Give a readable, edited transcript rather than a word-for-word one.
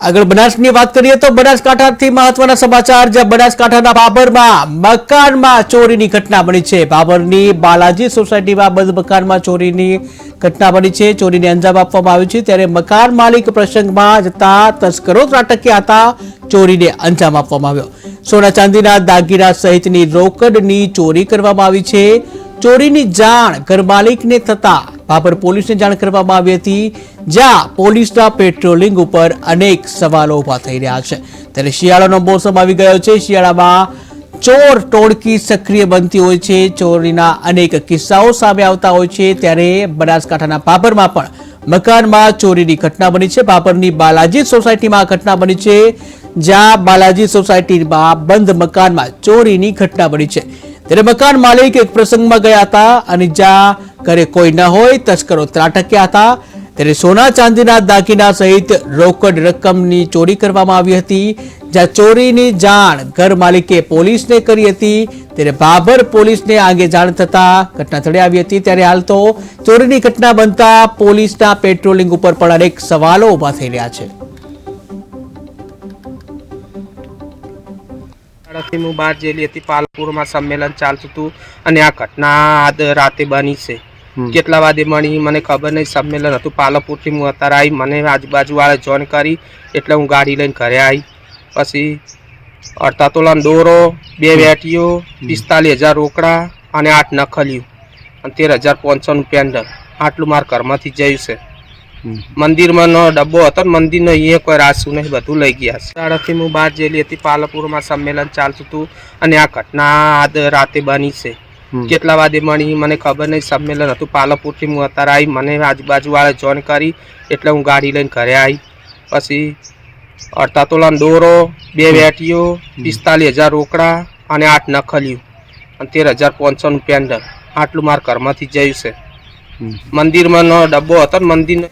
આગળ બનાસની વાત કરીએ તો બનાસકાંઠાથી મહત્વના સમાચાર જ્યાં બનાસકાંઠાના બાબરમાં મકાનમાં ચોરીની ઘટના બની છે। બાબરની બાલાજી સોસાયટીમાં બંધ મકાનમાં ચોરીની ઘટના બની છે। ચોરીને અંજામ આપવામાં આવ્યો છે ત્યારે મકાન માલિક પ્રસંગમાં જતા તસ્કરો ત્રાટક્યા હતા। ચોરીને અંજામ આપવામાં આવ્યો। સોના ચાંદીના દાગીના સહિતની રોકડની ચોરી કરવામાં આવી છે। ચોરીની જાણ ઘર માલિકને થતા બાબર પોલીસને જાણ કરવામાં આવી હતી, જ્યાં પોલીસના પેટ્રોલિંગ ઉપર અનેક સવાલો ઉભા થઈ રહ્યા છે। ત્યારે શિયાળાનો મોસમ આવી ગયો છે। શિયાળામાં ચોર ટોળકી સક્રિય બનતી હોય છે, ચોરીના અનેક કિસ્સાઓ સામે આવતા હોય છે। ત્યારે બનાસકાંઠાના બાબરમાં પણ મકાનમાં ચોરીની ઘટના બની છે। બાબરની બાલાજી સોસાયટીમાં આ ઘટના બની છે, જ્યાં બાલાજી સોસાયટીમાં બંધ મકાનમાં ચોરીની ઘટના બની છે। ત્યારે મકાન માલિક એક પ્રસંગમાં ગયા હતા અને જ્યાં ઘરે કોઈ ન હોય તસ્કરો ત્રાટક્યા હતા। ત્યારે સોના ચાંદીના દાગીના સહિત રોકડ રકમની ચોરી કરવામાં આવી હતી, જ્યાં ચોરીની જાણ ઘર માલિકે પોલીસને કરી હતી। ત્યારે બાબર પોલીસને આગે જાણ થતા ઘટના સ્થળે આવી હતી। ત્યારે હાલ તો ચોરીની ઘટના બનતા પોલીસના પેટ્રોલિંગ ઉપર પણ અનેક સવાલો ઉભા થઈ રહ્યા છે। હું બહાર જેલી હતી, પાલપુરમાં સંમેલન ચાલતું હતું અને આ ઘટના આજ રાતે બની છે। કેટલા વાગે મળી મને ખબર નહીં। સંમેલન હતું પાલપુરથી હું અત્યારે આવી, મને આજુબાજુ વાળા જોઈન કરી એટલે હું ગાડી લઈને ઘરે આવી। પછી 18 તોલાનો દોરો, 2 વેટીઓ, 45,000 રોકડા અને 8 નખલિયું અને 13,500નું પેન્ડલ, આટલું મારા ઘરમાંથી જયું છે। મંદિરમાં ડબ્બો હતો ને મંદિરનો, અહીંયા કોઈ રાસું નહીં, બધું લઈ ગયા છે। શાળાથી હું બહાર જેલી હતી, પાલપુરમાં સંમેલન ચાલતું હતું અને આ ઘટના આજ રાતે બની છે। કેટલા વાગે મળી મને ખબર નહીં। સંમેલન હતું પાલપુરથી હું અત્યારે આવી, મને આજુબાજુ વાળા જોઈન કરી એટલે હું ગાડી લઈને ઘરે આવી। પછી 18 તોલાનો દોરો, 2 વેટીઓ, 45,000 રોકડા અને 8 નખલિયું અને 13,500નું પેન્ડલ, આટલું મારા ઘરમાંથી જયું છે। મંદિરમાં ડબ્બો હતો ને મંદિરનો।